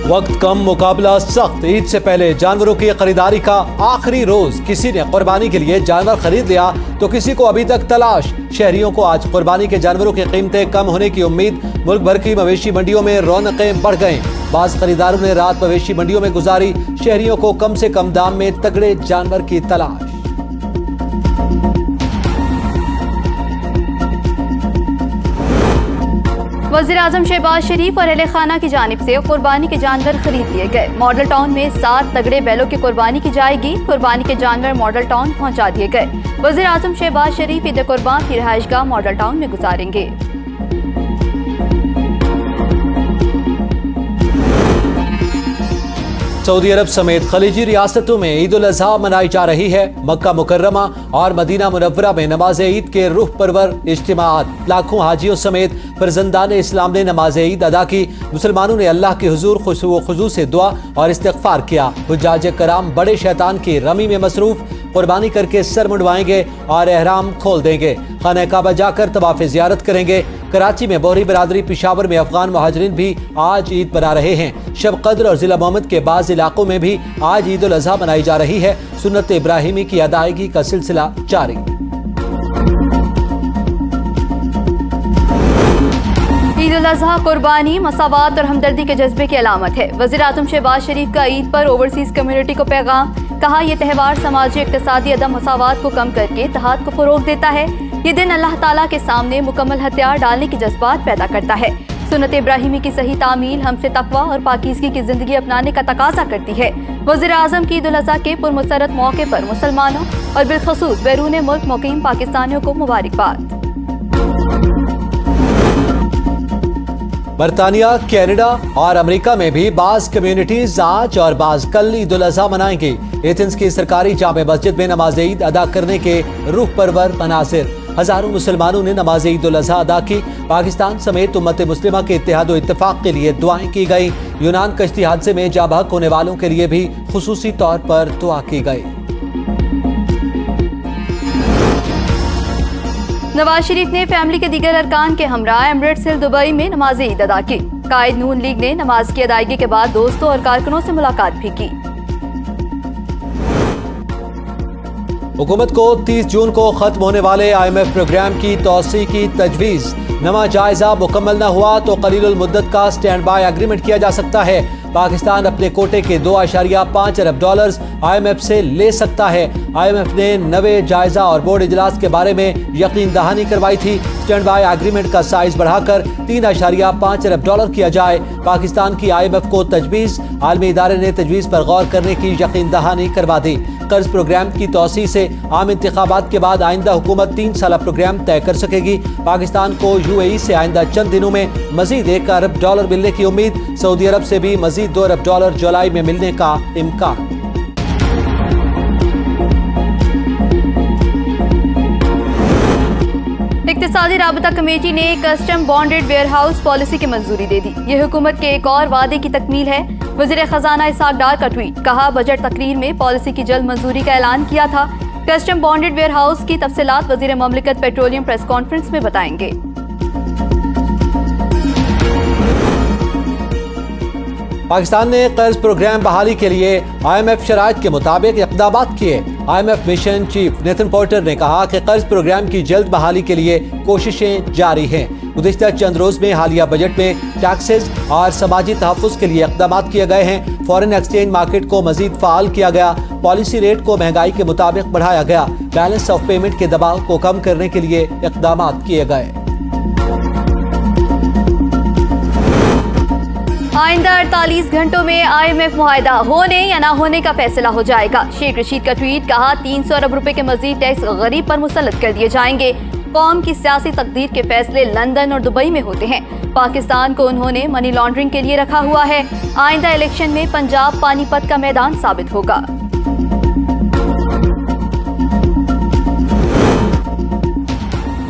वक्त कम मुकाबला सख्त। ईद से पहले जानवरों की खरीदारी का आखिरी रोज। किसी ने कुर्बानी के लिए जानवर खरीद लिया तो किसी को अभी तक तलाश। शहरियों को आज कुर्बानी के जानवरों की कीमतें कम होने की उम्मीद। मुल्क भर की मवेशी मंडियों में रौनकें बढ़ गईं। बाज खरीदारों ने रात मवेशी मंडियों में गुजारी। शहरियों को कम से कम दाम में तगड़े जानवर की तलाश। वज़ीर-ए-आज़म शहबाज शरीफ और अहले खाना की जानिब से कुर्बानी के जानवर खरीद लिए गए। मॉडल टाउन में 7 तगड़े बैलों की कुर्बानी की जाएगी। कुर्बानी के जानवर मॉडल टाउन पहुंचा दिए गए। वज़ीर-ए-आज़म शहबाज शरीफ ईद कुर्बान की रिहाइशगाह मॉडल टाउन में गुजारेंगे। सऊदी अरब समेत खलीजी रियासतों में ईद उल अज़हा मनाई जा रही है। मक्का मुकर्रमा और मदीना मुनव्वरा में नमाज ईद के रूह परवर इज्तिमाअत। लाखों हाजियों समेत फर्जंदान इस्लाम ने नमाज ईद अदा की। मुसलमानों ने अल्लाह के हुजूर खुशू से दुआ और इस्तिग़फ़ार किया। हुज्जाज कराम बड़े शैतान की रमी में मसरूफ। कुर्बानी करके सर मुंडवाएंगे और एहराम खोल देंगे। खाना काबा जाकर तवाफ़ ज़ियारत करेंगे। कराची में बोहरी बरादरी, पिशावर में अफगान मुहाजिरीन भी आज ईद मना रहे हैं। शब कद्र और जिला मोहम्मद के बाज़ इलाकों में भी आज ईद उल अज़हा मनाई जा रही है। सुन्नत इब्राहिमी की अदायगी का सिलसिला जारी। ईद उल अज़हा कुर्बानी, मसावात और हमदर्दी के जज्बे की अलामत है। वज़ीर-ए-आज़म शहबाज शरीफ का ईद पर ओवरसीज कम्युनिटी को पैगाम। कहा, यह त्यौहार समाजी इक़्तिसादी अदम मसावात को कम करके इत्तेहाद को फ़रोग़ देता है। ये दिन अल्लाह ताला के सामने मुकम्मल हथियार डालने की जज्बात पैदा करता है। सुन्नत इब्राहिमी की सही तामील हमसे तक़वा और पाकीज़गी की ज़िंदगी अपनाने का तकाज़ा करती है। वज़ीर-ए-आज़म की ईद उल अज़हा के पुरमसरत मौके पर मुसलमानों और बिलख़ुसूस बैरून मुल्क मुक़ीम पाकिस्तानियों को मुबारकबाद। बरतानिया, कनाडा और अमेरिका में भी बाज़ कम्युनिटीज आज और बाज़ कल ईद उल अज़हा मनाएंगे। एथेंस की सरकारी जामे मस्जिद में नमाज ईद अदा करने के रूह परवर मनासिर। हजारों मुसलमानों ने नमाज ईद उल अज़हा अदा की। पाकिस्तान समेत उम्मत मुस्लिमा के इत्तेहाद व इत्तफाक के लिए दुआएं की गई। यूनान कश्ती हादसे में जाँ बहक होने वालों के लिए भी खुसूसी तौर पर दुआ की गई। नवाज शरीफ ने फैमिली के दीगर अरकान के हमरा एमिरेट्स हिल दुबई में नमाज ईद अदा की। कायद नून लीग ने नमाज की अदायगी के बाद दोस्तों और कारकुनों से मुलाकात भी की। हुकूमत को 30 जून को खत्म होने वाले IMF प्रोग्राम की तौसी की तजवीज़। नमा जायजा मुकम्मल न हुआ तो कलीलुल मुद्दत का स्टैंड बाय एग्रीमेंट किया जा सकता है। पाकिस्तान अपने कोटे के $2.5 अरब IMF से ले सकता है। IMF ने नवे जायजा और बोर्ड इजलास के बारे में यकीन दहानी करवाई थी। स्टैंड बाय एग्रीमेंट का साइज बढ़ाकर $3.5 अरब किया जाए। पाकिस्तान की IMF को तजवीज़। आलमी इदारे ने तजवीज़ पर गौर करने की यकीन दहानी करवा दी। कर्ज प्रोग्राम की तौसी से आम इंतखाबात के बाद आइंदा हुकूमत 3 साला प्रोग्राम तय कर सकेगी। पाकिस्तान को UAE से आइंदा चंद दिनों में मजीद $1 अरब मिलने की उम्मीद। सऊदी अरब से भी मजीद $2 अरब जुलाई में मिलने का इम्कान। इक़्तिसादी राबता कमेटी ने कस्टम बॉन्डेड वेयरहाउस पॉलिसी की मंजूरी दे दी। ये हुकूमत के एक और वादे की तकमील है। वज़ीर ख़जाना इसाक डार का ट्वीट। कहा, बजट तकरीर में पॉलिसी की जल्द मंजूरी का ऐलान किया था। कस्टम बॉन्डेड वेयरहाउस की तफसीलात वज़ीर ममलिकत पेट्रोलियम प्रेस कॉन्फ्रेंस में बताएंगे। पाकिस्तान ने कर्ज प्रोग्राम बहाली के लिए IMF शराइत के मुताबिक इक़दाम किए। IMF mission chief Nathan porter ने कहा कि कर्ज प्रोग्राम की जल्द बहाली के लिए कोशिशें जारी हैं। गुज़िश्ता चंद रोज में हालिया बजट में टैक्सेस और समाजी तहफ़्फ़ुज़ के लिए इक़दाम किए गए हैं। फॉरेन एक्सचेंज मार्केट को मजीद फ़ाल किया गया। पॉलिसी रेट को महंगाई के मुताबिक बढ़ाया गया। बैलेंस ऑफ पेमेंट के दबाव को कम करने के लिए इक़दाम किए गए। आइंदा 48 घंटों में IMF मुआहदा होने या ना होने का फैसला हो जाएगा। शेख रशीद का ट्वीट। कहा, 300 अरब रुपए के मजीद टैक्स गरीब पर मुसल्लत कर दिए जाएंगे। कौम की सियासी तकदीर के फैसले लंदन और दुबई में होते हैं। पाकिस्तान को उन्होंने मनी लॉन्ड्रिंग के लिए रखा हुआ है। आइंदा इलेक्शन में पंजाब पानीपत का मैदान साबित होगा।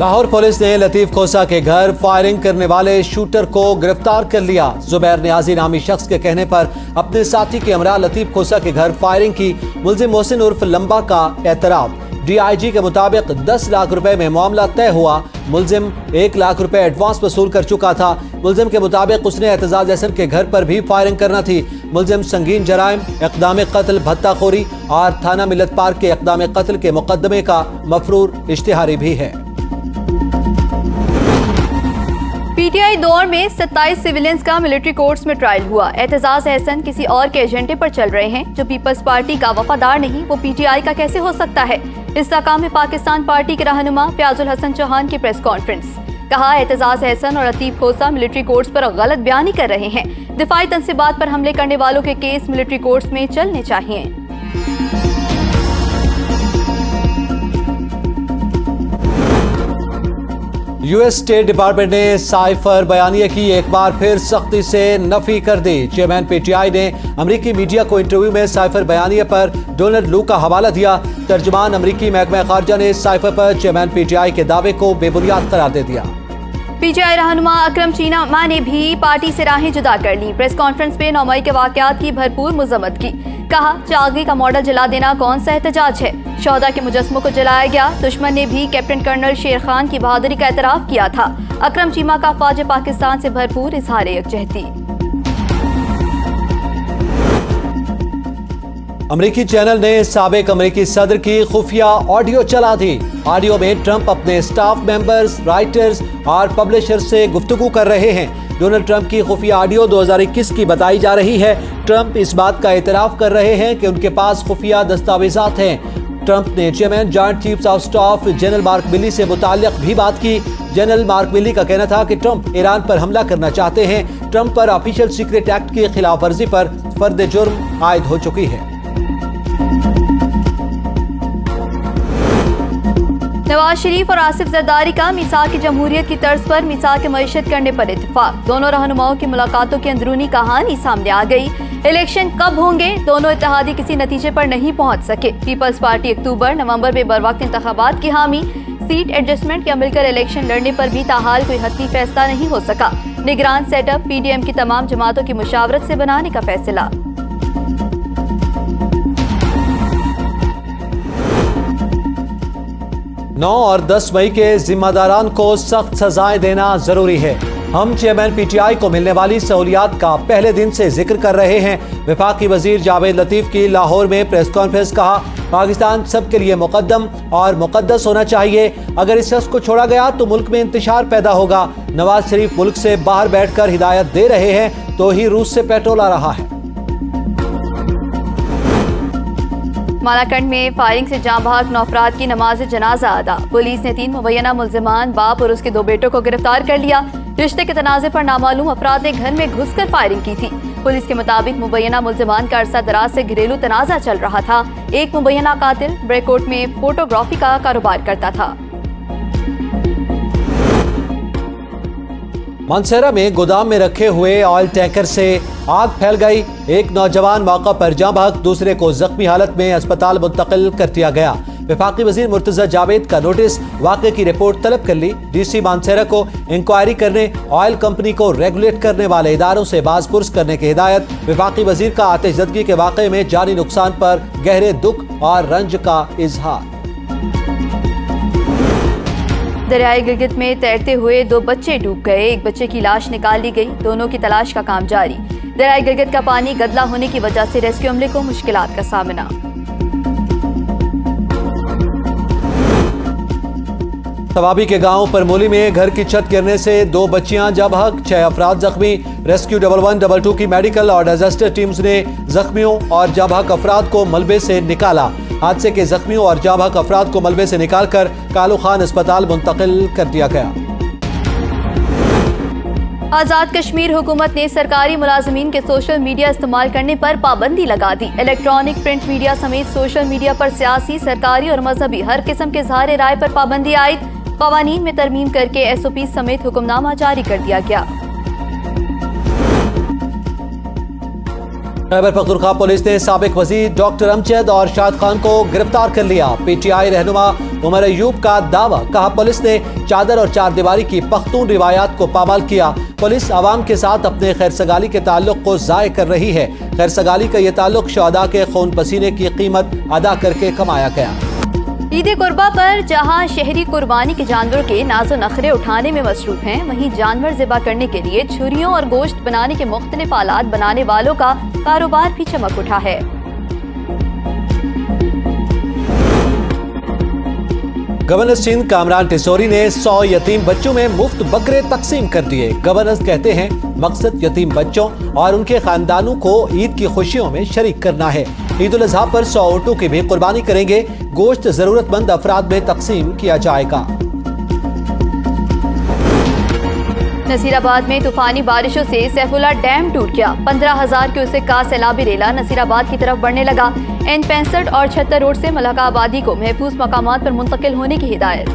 लाहौर पुलिस ने लतीफ खोसा के घर फायरिंग करने वाले शूटर को गिरफ्तार कर लिया। जुबैर नियाजी नामी शख्स के कहने पर अपने साथी के हमरा लतीफ खोसा के घर फायरिंग की मुल्जिम मोहसिन उर्फ लंबा का एतराफ। DIG के मुताबिक 10 लाख रुपए में मामला तय हुआ। मुलजिम 1 लाख रुपए एडवांस वसूल कर चुका था। मुलजिम के मुताबिक उसने एतजाज अहसन के घर पर भी फायरिंग करना थी। मुलजिम संगीन जराइम, इक़दाम कत्ल, भत्ताखोरी और थाना मिलत पार्क के इक़दाम कत्ल के मुकदमे का मफरूर इश्तिहारी भी है। PTI दौर में 27 सिविलियंस का मिलिट्री कोर्ट्स में ट्रायल हुआ। एतजाज अहसन किसी और के एजेंडे पर चल रहे हैं। जो पीपल्स पार्टी का वफादार नहीं वो PTI का कैसे हो सकता है। इस्तेकाम में पाकिस्तान पार्टी के रहनुमा फयाजुल हसन चौहान की प्रेस कॉन्फ्रेंस। कहा एतजाज अहसन और अतीफ खोसा मिलिट्री कोर्ट्स पर गलत बयानी कर रहे हैं। दिफाई तनसीबात पर हमले करने वालों के केस मिलिट्री कोर्ट्स में चलने चाहिए। US स्टेट डिपार्टमेंट ने साइफर बयानिए की एक बार फिर सख्ती से नफी कर दी। चेयरमैन PTI ने अमरीकी मीडिया को इंटरव्यू में साइफर बयानिए पर डोनाल्ड लू का हवाला दिया। तर्जुमान अमरीकी महकमा खारजा ने साइफर पर चेयरमैन PTI के दावे को बेबुनियाद करार दे दिया। PTI रहनुमा अकरम चीमा ने भी पार्टी से राहें जुदा कर ली। प्रेस कॉन्फ्रेंस में 9 मई के वाकयात की भरपूर मजम्मत की। कहा चागी का मॉडल जला देना कौन सा एहतजाज है। शोहदा के मुजस्मों को जलाया गया। दुश्मन ने भी कैप्टन कर्नल शेर खान की बहादुरी का एतराफ किया था। अकरम चीमा का फौज पाकिस्तान से भरपूर इजहार यकजहती। अमरीकी चैनल ने साबिक अमरीकी सदर की खुफिया ऑडियो चला दी। ऑडियो में ट्रंप अपने स्टाफ मेंबर्स, राइटर्स और पब्लिशर्स से गुफ्तगू कर रहे हैं। डोनाल्ड ट्रंप की खुफिया ऑडियो 2021 की बताई जा रही है। ट्रंप इस बात का एतराफ कर रहे हैं कि उनके पास खुफिया दस्तावेजात हैं। ट्रंप ने chairman joint chiefs of staff general mark मिली से मुताल्लिक भी बात की। जनरल मार्क मिली का कहना था कि ट्रंप ईरान पर हमला करना चाहते हैं। ट्रंप पर ऑफिशियल सीक्रेट एक्ट की खिलाफ वर्जी पर फर्द जुर्म आयद हो चुकी है। नवाज शरीफ और आसिफ जरदारी का मीसाक जमहूरियत की तर्ज पर मीसाक मईशत करने पर इत्तेफाक। दोनों रहनुमाओं की मुलाकातों की अंदरूनी कहानी सामने आ गई। इलेक्शन कब होंगे, दोनों इत्तेहादी किसी नतीजे पर नहीं पहुंच सके। पीपल्स पार्टी अक्टूबर नवंबर में बरवक्त इंतखाबात की हामी। सीट एडजस्टमेंट या मिलकर इलेक्शन लड़ने पर भी ताहाल कोई हतमी फैसला नहीं हो सका। निगरान सेटअप PDM की तमाम जमातों की मुशावरत से बनाने का फैसला। 9 और 10 मई के जिम्मेदारान को सख्त सजाएं देना जरूरी है। हम चेयरमैन PTI को मिलने वाली सहूलियात का पहले दिन से जिक्र कर रहे हैं। वफाकी वजीर जावेद लतीफ की लाहौर में प्रेस कॉन्फ्रेंस। कहा पाकिस्तान सबके लिए मुकद्दम और मुकद्दस होना चाहिए। अगर इस शख्स को छोड़ा गया तो मुल्क में इंतशार पैदा होगा। नवाज शरीफ मुल्क से बाहर बैठकर हिदायत दे रहे हैं तो ही रूस से पेट्रोल आ रहा है। मालाकंड में फायरिंग से जाँ बहक 9 अफराद की नमाज जनाजा अदा। पुलिस ने 3 मुबैना मुल्जिमान, बाप और उसके 2 बेटों को गिरफ्तार कर लिया। रिश्ते के तनाज़े पर नामालूम अफराद ने घर में घुसकर फायरिंग की थी। पुलिस के मुताबिक मुबैना मुल्जिमान का अरसा दराज से घरेलू तनाज़ा चल रहा था। एक मुबैना कातिल ब्रेकोट में फोटोग्राफी का कारोबार करता था। मानसेरा में गोदाम में रखे हुए ऑयल टैंकर से आग फैल गई। एक नौजवान मौका पर जाँ बहक, दूसरे को जख्मी हालत में अस्पताल मुंतकिल कर दिया गया। वफाकी वजीर मुर्तजा जावेद का नोटिस, वाक़े की रिपोर्ट तलब कर ली। DC मानसेरा को इंक्वायरी करने, ऑयल कंपनी को रेगुलेट करने वाले इदारों से बाज़पुरस करने की हिदायत। वफाकी वजीर का आतिशज़दगी के वाक़े में जानी नुकसान पर गहरे दुख और रंज का इजहार। दरियाई गिलगित में तैरते हुए 2 बच्चे डूब गए। एक बच्चे की लाश निकाल ली गई। दोनों की तलाश का काम जारी। दरियाई गिलगित का पानी गदला होने की वजह से रेस्क्यू अमले को मुश्किलात का सामना। तवाबी के गांव परमोली में घर की छत गिरने से 2 बच्चियां जाँ बहक, 6 अफराद जख्मी। रेस्क्यू 1112 की मेडिकल और डिजास्टर टीम्स ने जख्मियों और जाँ बहक अफराद को मलबे से निकाला। हादसे के जख्मियों और जाँ बहक अफराद को मलबे से निकालकर कालू खान अस्पताल मुंतकिल कर दिया गया। आज़ाद कश्मीर हुकूमत ने सरकारी मुलाजमीन के सोशल मीडिया इस्तेमाल करने पर पाबंदी लगा दी। इलेक्ट्रॉनिक, प्रिंट मीडिया समेत सोशल मीडिया पर सियासी, सरकारी और मजहबी हर किस्म के इज़हार राय पर पाबंदी आयद। क़वानीन में तरमीम करके SOP समेत हुक्मनामा जारी कर दिया गया। खैबर पख्तूनख्वा पुलिस ने साबिक वजीर डॉक्टर अमजद और शाद खान को गिरफ्तार कर लिया। PTI रहनुमा उमर अयूब का दावा। कहा पुलिस ने चादर और चारदीवारी की पख्तून रिवायात को पामाल किया। पुलिस आवाम के साथ अपने खैरसगाली के ताल्लुक को ज़ाय कर रही है। खैरसगाली का ये ताल्लुक शहदा के खून पसीने की कीमत अदा करके कमाया गया। ईद कुर्बा पर जहां शहरी कुर्बानी के जानवरों के नाजो नखरे उठाने में मसरूफ हैं, वहीं जानवर ज़िबा करने के लिए छुरियों और गोश्त बनाने के मुख्तलिफ आलात बनाने वालों का कारोबार भी चमक उठा है। गवर्नर सिंध कामरान टिसोरी ने 100 यतीम बच्चों में मुफ्त बकरे तकसीम कर दिए। गवर्नर कहते हैं मकसद यतीम बच्चों और उनके खानदानों को ईद की खुशियों में शरीक करना है। ईद उल अजहा पर 100 ऊँटों की भी कुर्बानी करेंगे। गोश्त जरूरतमंद अफराद में तकसीम किया जाएगा। नसीराबाद में तूफानी बारिशों से सैफुल्ला डैम टूट गया। 15,000 क्यूसेक का सैलाबी रेला नसीराबाद की तरफ बढ़ने लगा। N65 और 76 रोड से मलका आबादी को महफूज मकामात पर मुंतकिल होने की हिदायत।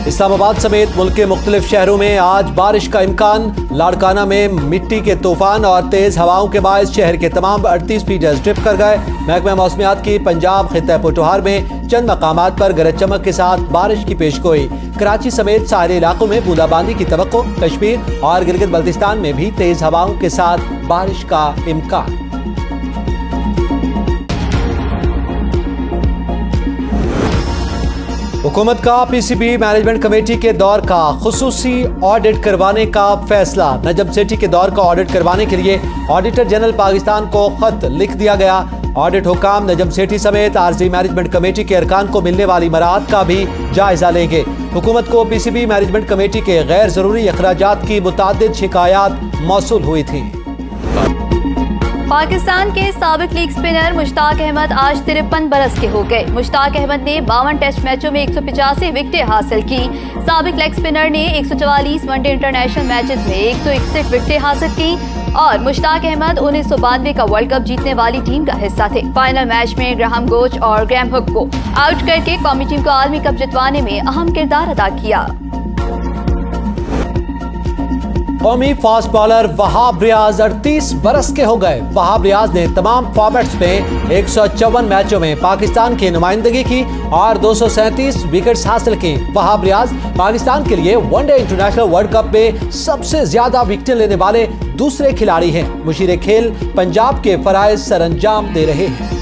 इस्लामाबाद समेत मुल्क के मुख्तलिफ शहरों में आज बारिश का इम्कान। लाड़काना में मिट्टी के तूफान और तेज हवाओं के बायस शहर के तमाम 38 फीडर्स ड्रिप कर गए। महकमा मौसमियात की पंजाब खित्ता पोटोहार में चंद मकामात पर गरज चमक के साथ बारिश की पेशगोई। कराची समेत सारे इलाकों में बूंदाबांदी की तवक्को। कश्मीर और गिलगित बल्तिस्तान में भी तेज हवाओं के साथ बारिश का इम्कान। हुकूमत का पीसीबी मैनेजमेंट कमेटी के दौर का खुसूसी ऑडिट करवाने का फैसला। नजम सेठी के दौर का ऑडिट करवाने के लिए ऑडिटर जनरल पाकिस्तान को खत लिख दिया गया। ऑडिट हुकाम नजम सेठी समेत आरजी मैनेजमेंट कमेटी के अरकान को मिलने वाली मराहत का भी जायजा लेंगे। हुकूमत को पीसीबी मैनेजमेंट कमेटी के गैर जरूरी अखराजात की मुतादिद शिकायत मौसूल हुई थी। पाकिस्तान के साबिक लीग स्पिनर मुश्ताक अहमद आज 53 बरस के हो गए। मुश्ताक अहमद ने 52 टेस्ट मैचों में 185 विकेटें हासिल की। साबिक लेग स्पिनर ने 144 वनडे इंटरनेशनल मैचेस में 161 विकेटें हासिल की और मुश्ताक अहमद 1992 का वर्ल्ड कप जीतने वाली टीम का हिस्सा थे। फाइनल मैच में ग्राहम गोच और ग्रैम हुक को आउट करके कौमी टीम को आलमी कप जितवाने में अहम किरदार अदा किया। कौमी फास्ट बॉलर वहाब रियाज 38 बरस के हो गए। वहाब रियाज ने तमाम फॉर्मेट्स में 154 मैचों में पाकिस्तान की नुमाइंदगी की और 237 विकेट्स हासिल की। वहाब रियाज पाकिस्तान के लिए वनडे इंटरनेशनल वर्ल्ड कप में सबसे ज्यादा विकेटें लेने वाले दूसरे खिलाड़ी हैं। मुशीर खेल पंजाब के फराइज सरअंजाम दे रहे हैं।